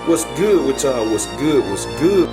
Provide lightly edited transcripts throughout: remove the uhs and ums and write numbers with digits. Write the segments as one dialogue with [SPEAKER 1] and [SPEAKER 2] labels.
[SPEAKER 1] What's good with y'all? What's good? What's good?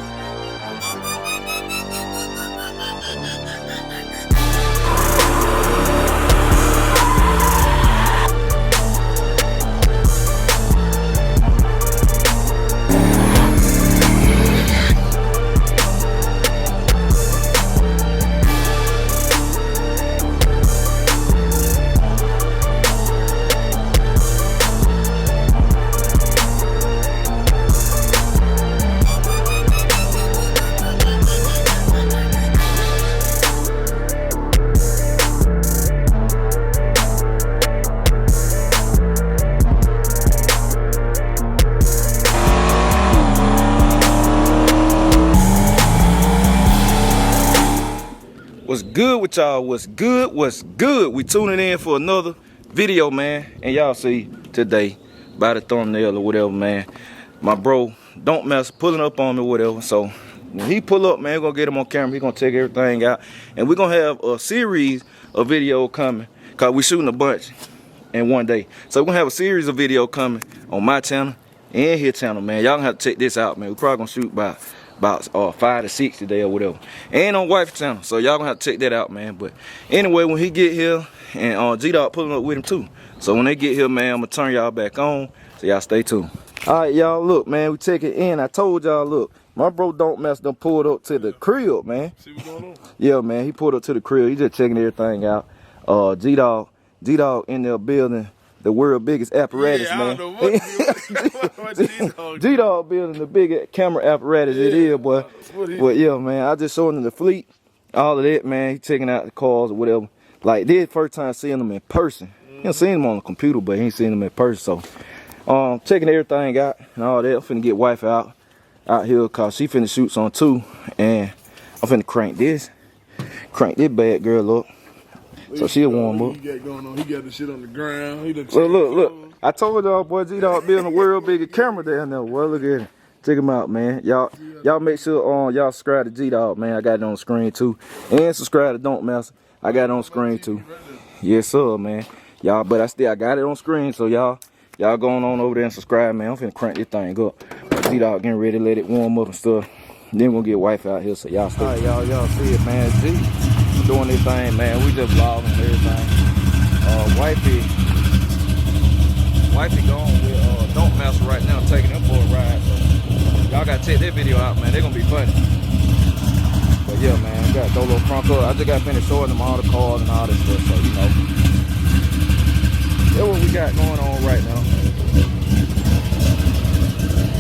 [SPEAKER 1] What's good with y'all? What's good? What's good? We tuning in for another video, man. And y'all see today by the thumbnail or whatever, man. My bro Donkmaster pulling up on me or whatever. So when he pull up, man, we're gonna get him on camera. He gonna check everything out. And we're gonna have a series of video coming. Cause we shooting a bunch in one day. So we're gonna have a series of video coming on my channel and his channel, man. Y'all gonna have to check this out, man. We're probably gonna shoot about 5 to 6 today or whatever, and on wife's channel, so y'all gonna have to check that out, man. But anyway, when he get here, and GDAWG pulling up with him too, so when they get here, man, I'm gonna turn y'all back on, so y'all stay tuned. All right, y'all, look, man, we check it in. I told y'all, look, my bro Donkmaster done pulled up to the crib, man. See what's going on? Yeah, man, he pulled up to the crib. He just checking everything out. GDAWG in there building the world's biggest apparatus, man. I don't know what GDAWG building the biggest camera apparatus it is, boy. But yeah, man, I just showing him the fleet, all of that, man. He checking out the cars or whatever. Like this first time seeing them in person. He done seen them on the computer, but he ain't seen them in person. So checking everything out and all that. I'm finna get wife out here cause she finna shoot some too. And I'm finna crank this bad girl up. So she'll warm up. He got going on. He got the shit on the ground. He look. I told y'all, boy, GDAWG building the world biggest camera down there. Well, look at it. Check him out, man. Y'all make sure y'all subscribe to GDAWG, man. I got it on the screen too. And subscribe to Donkmaster. I got it on the screen too. Yes, sir, man. Y'all, but I got it on screen, so y'all going on over there and subscribe, man. I'm finna crank this thing up. GDAWG getting ready to let it warm up and stuff. Then we're gonna get wife out here, so y'all stay. All right, y'all see it, man. Doing this thing, man. We just vlogging and everything. Wifey gone with Donkmaster right now, taking them for a ride. So y'all gotta check that video out, man. They're gonna be funny. But yeah, man, we got Dolo Franco. I just got finished showing them all the cars and all this stuff, so you know. That's what we got going on right now.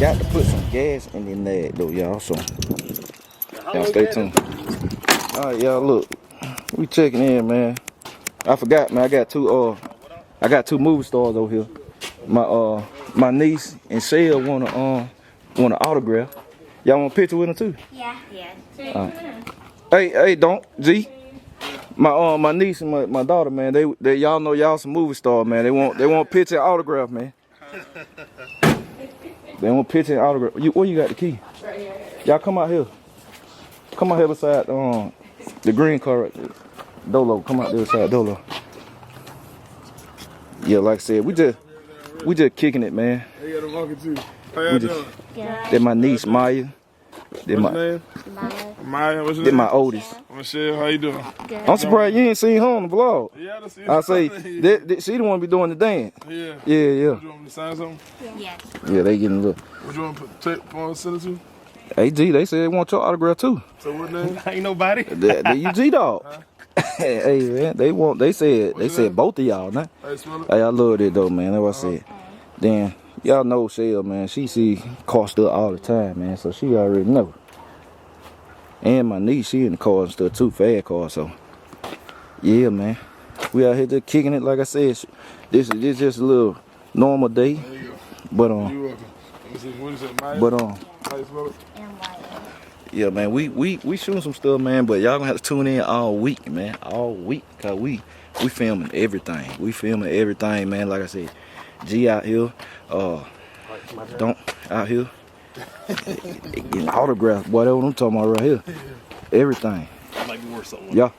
[SPEAKER 1] Got to put some gas in the nag though, y'all. So y'all stay tuned. Alright, y'all, look. We checking in, man. I forgot, man. I got two movie stars over here. My niece and Shell want an autograph. Y'all want a picture with them too? Yeah. Hey, don't G. My niece and my daughter, man. They y'all know y'all some movie stars, man. They want a picture and autograph, man. They want a picture and autograph. Where you got the key? Right here. Y'all come out here. Come out here beside the green car right there. Dolo, come out there beside Dolo. Yeah, like I said, we just kicking it, man. Hey, got walking too. How y'all doing? They're my niece Maya. What's your name? Maya. What's your name? They're my oldest. Michelle, how you doing? Good. I'm surprised you ain't seen her on the vlog. Yeah, I see. I say she the one be doing the dance. Yeah. You want me to sign something? Yeah. Yeah, they getting a little. What you want to put on send it to? Hey G, they said they want your autograph too. So what name? Ain't nobody. You GDAWG. Huh? Hey man, they said both of y'all, man. Hey, I love it though, man. That's what I said. Then y'all know Shell, man. She see car stuff all the time, man. So she already know. And my niece, she in the car and stuff too, fast car. So yeah, man. We out here just kicking it, like I said. This is just a little normal day. There you go. But how you spell it? Yeah, man, we shooting some stuff, man, but y'all gonna have to tune in all week, man, all week, cause we filming everything. We filming everything, man. Like I said, G out here, Don't out here, getting autographs, boy. That's what I'm talking about right here. Everything. Y'all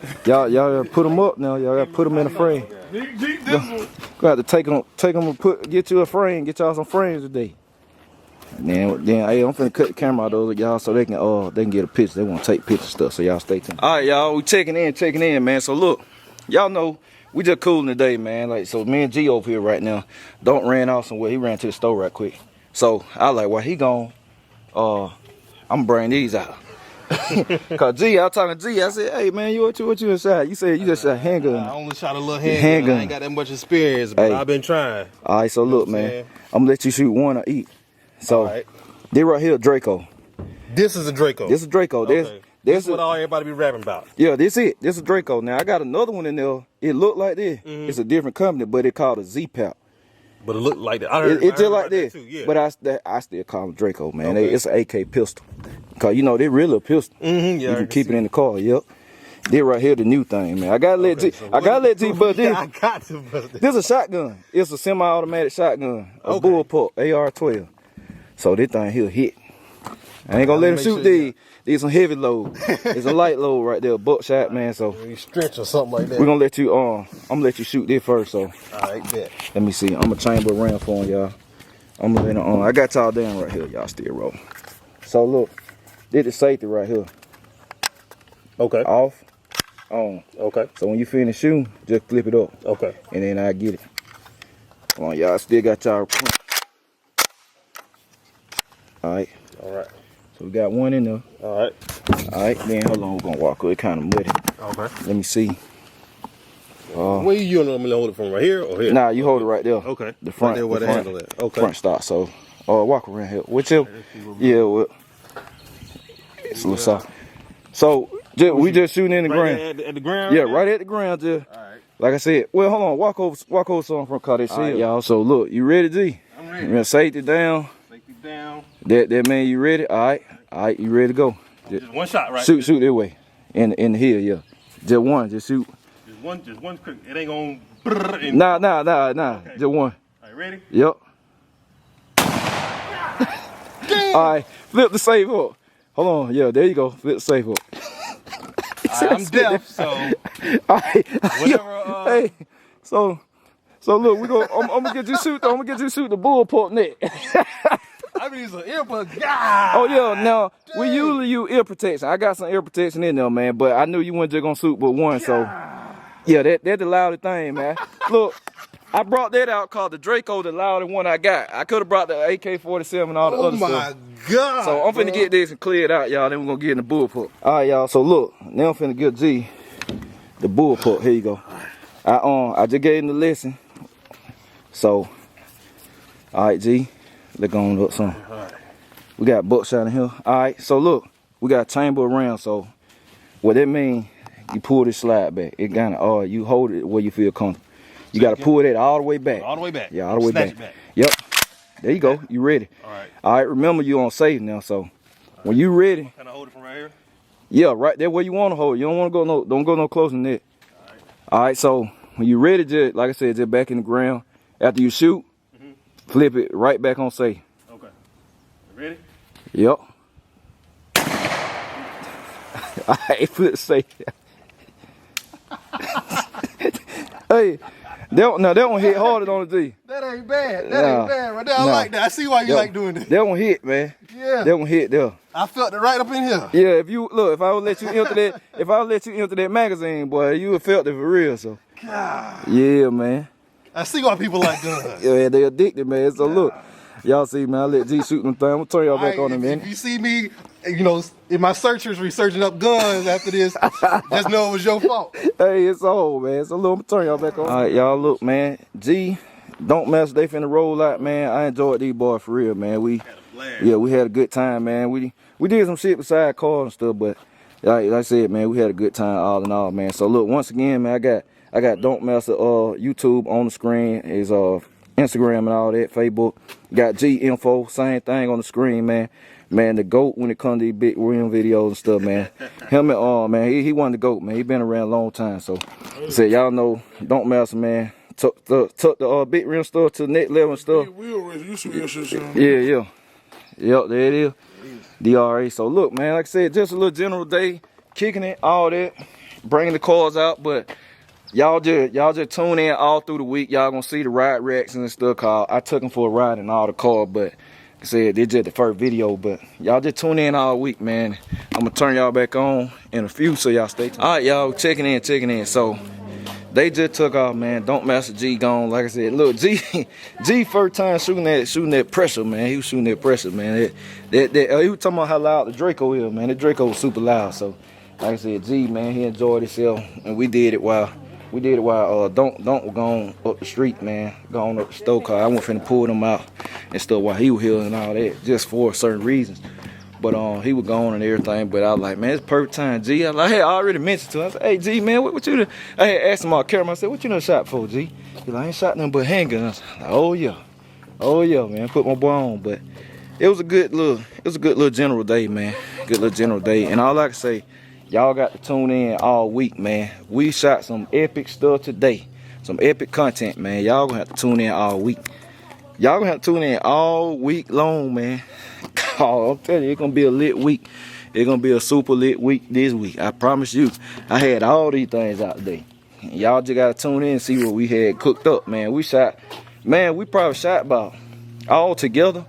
[SPEAKER 1] put them up now. Y'all gotta put them in a frame. Got to take them and get you a frame. Get y'all some frames today. Then hey, I'm finna cut the camera out those y'all so they can get a picture. They want to take picture stuff, so y'all stay tuned. All right, y'all, we checking in, man. So look, y'all know we just cooling today, man. Like, so me and G over here right now. Don't ran off somewhere. He ran to the store right quick. So I like, while he gone, I'm bringing these out. Cause G, I was talking to G. I said, "Hey man, what you inside?" You said you just shot a handgun.
[SPEAKER 2] I only shot a little handgun. I ain't got that much experience, but I've been trying.
[SPEAKER 1] All right, so look, man, I'm gonna let you shoot one or eat. So they right here, Draco.
[SPEAKER 2] This is a Draco.
[SPEAKER 1] This is Draco.
[SPEAKER 2] Okay. This is what all everybody be rapping about.
[SPEAKER 1] Yeah, this it. This is Draco. Now I got another one in there. It looked like this. It's a different company, but it called a Z-Pap.
[SPEAKER 2] But it looked like that.
[SPEAKER 1] It just like this. Yeah. But I still call them Draco, man. It's an AK pistol. Cause you know they really a pistol.
[SPEAKER 2] Yeah,
[SPEAKER 1] you can keep it in the car. Yep. They right here the new thing, man. I gotta let G. I gotta let G bust this.
[SPEAKER 2] I got to bust this.
[SPEAKER 1] This is a shotgun. It's a semi-automatic shotgun. A bullpup AR-12. So this thing here hit. I ain't gonna let him shoot these. These some heavy load. It's a light load right there, buckshot, man. So
[SPEAKER 2] you stretch or something like that.
[SPEAKER 1] We're gonna let you I'm gonna let you shoot this first. So
[SPEAKER 2] alright, bet.
[SPEAKER 1] Let me see. I'm gonna chamber around for y'all. I'm gonna let it on. I got y'all down right here. Y'all still roll. So look, this is safety right here.
[SPEAKER 2] Okay.
[SPEAKER 1] Off, on.
[SPEAKER 2] Okay.
[SPEAKER 1] So when you finish shooting, just flip it up.
[SPEAKER 2] Okay.
[SPEAKER 1] And then I get it. Come on, y'all still got y'all. Alright.
[SPEAKER 2] Alright.
[SPEAKER 1] So we got one in there.
[SPEAKER 2] Alright.
[SPEAKER 1] Alright, then hold on, we're gonna walk it kind of muddy.
[SPEAKER 2] Okay.
[SPEAKER 1] Let me see.
[SPEAKER 2] Where you normally hold it from, right here or here?
[SPEAKER 1] Nah, you hold it right there.
[SPEAKER 2] Okay.
[SPEAKER 1] The front,
[SPEAKER 2] right there where the handle is. Okay.
[SPEAKER 1] Front stop. So walk around here. Whichever. Yeah, well, it's a little soft. So we just shooting in the ground.
[SPEAKER 2] At the ground?
[SPEAKER 1] Yeah, right at the ground, just.
[SPEAKER 2] Alright.
[SPEAKER 1] Like I said, well, hold on, walk over something from car that shit. Y'all, so look, you ready, G?
[SPEAKER 2] I'm ready.
[SPEAKER 1] You're safety down.
[SPEAKER 2] Safety down.
[SPEAKER 1] That man, you ready? Alright, you ready to go?
[SPEAKER 2] Just one shot, right?
[SPEAKER 1] Shoot that way. In the hill, yeah. Just one, just shoot.
[SPEAKER 2] Just one quick. It ain't gonna.
[SPEAKER 1] Nah. Okay. Just one.
[SPEAKER 2] Alright, ready?
[SPEAKER 1] Yep. Alright, flip the safe up. Hold on, yeah, there you go. Flip the safe up.
[SPEAKER 2] I'm deaf, so
[SPEAKER 1] whatever. Hey, so look, I'm gonna get you shoot. I'm gonna get you shoot the bullpup net.
[SPEAKER 2] I mean, some earbuds.
[SPEAKER 1] Oh yeah, now we usually use ear protection. I got some ear protection in there, man. But I knew you weren't just gonna shoot but one, so yeah, that's the loudest thing, man. Look, I brought that out called the Draco, the loudest one I got. I could have brought the AK-47 and all the other stuff.
[SPEAKER 2] Oh my God!
[SPEAKER 1] So I'm finna get this and clear it out, y'all. Then we're gonna get in the bullpup. All right, y'all. So look, now I'm finna give G the bullpup. Here you go. I just gave him the lesson. So, all right, G. Let's go on up some. We got buckshot in here. All right. So look, we got chamber around. So what that mean? You pull this slide back. It kinda you hold it where you feel comfortable. You gotta pull that all the way back.
[SPEAKER 2] All the way back.
[SPEAKER 1] Yeah, all the way
[SPEAKER 2] back.
[SPEAKER 1] Yep. There you go. You ready?
[SPEAKER 2] All right.
[SPEAKER 1] All right. Remember, you on safe now. So when you ready,
[SPEAKER 2] can I hold it from right here?
[SPEAKER 1] Yeah, right there where you want to hold. You don't want to go don't go no closer than that. All right. So when you ready, just like I said, just back in the ground. After you shoot, flip it right back on safe.
[SPEAKER 2] Okay. Ready?
[SPEAKER 1] Yep. All right, flip safe. Hey. That one hit harder on the D.
[SPEAKER 2] That ain't bad. That ain't bad right there. I like that. I see why you like doing that.
[SPEAKER 1] That one hit, man.
[SPEAKER 2] Yeah.
[SPEAKER 1] That one hit there.
[SPEAKER 2] I felt it right up in here.
[SPEAKER 1] Yeah, if I would let you enter that, magazine, boy, you would felt it for real. So.
[SPEAKER 2] God.
[SPEAKER 1] Yeah, man.
[SPEAKER 2] I see why people like guns.
[SPEAKER 1] Yeah, they addicted, man. So look, y'all see, man. I let G shoot them thing. I'm gonna turn y'all back on in a minute.
[SPEAKER 2] If you see me, in my searchers researching up guns after this, just know it was your fault.
[SPEAKER 1] Hey, it's old, man. So look, I'm gonna turn y'all back on. All right, y'all look, man. G, Donkmaster, they finna roll out, man. I enjoyed these boys for real, man. We had a good time, man. We did some shit beside cars and stuff, but like I said, man, we had a good time all in all, man. So look, once again, man, I got Donkmaster YouTube on the screen, his Instagram and all that, Facebook. Got G info, same thing on the screen, man. Man, the GOAT when it comes to these big rim videos and stuff, man. Him and man, he won the GOAT, man. He been around a long time. So I said, y'all know Donkmaster, man. Took the big rim stuff to the next level and stuff. Yeah. Yep, there it is. DRA. So look, man, like I said, just a little general day, kicking it, all that, bringing the cars out, but y'all just tune in all through the week. Y'all gonna see the ride reactions and stuff. Cause I took them for a ride in all the cars, but I said, this just the first video, but y'all just tune in all week, man. I'm gonna turn y'all back on in a few, so y'all stay tuned. All right, y'all, checking in. So they just took off, man. Donkmaster G gone. Like I said, look, G first time shooting that pressure, man. He was shooting that pressure, man. He was talking about how loud the Draco is, man. The Draco was super loud. So, like I said, G, man, he enjoyed himself, and we did it while Donk was going up the street, man, going up the store car. I wasn't finna pull them out and stuff while he was here and all that, just for certain reasons. But he was gone and everything. But I was like, man, it's perfect time, G. I already mentioned to him. I said, hey, G, man, what you done? I had asked him on camera. I said, what you done shot for, G? He like, I ain't shot nothing but handguns. Like, oh yeah, man. Put my boy on. But it was a good little general day, man. Good little general day. And all I can say, y'all got to tune in all week, man. We shot some epic stuff today. Some epic content, man. Y'all gonna have to tune in all week. Y'all gonna have to tune in all week long, man. Oh, I'm telling you, it's gonna be a lit week. It's gonna be a super lit week this week. I promise you. I had all these things out today. Y'all just gotta tune in and see what we had cooked up, man. We probably shot about, all together,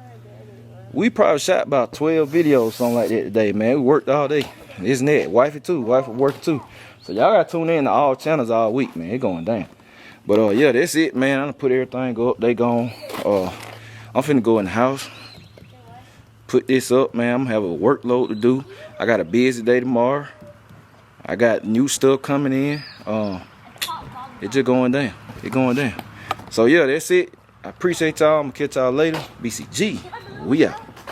[SPEAKER 1] we probably shot about 12 videos, something like that today, man. We worked all day. Isn't that? Wifey working too. So y'all gotta tune in to all channels all week, man. It's going down. But yeah, that's it, man. I'm gonna put everything up. They gone. I'm finna go in the house. Put this up, man. I'm gonna have a workload to do. I got a busy day tomorrow. I got new stuff coming in. It's just going down. It's going down. So yeah, that's it. I appreciate y'all. I'm gonna catch y'all later. BCG, we out.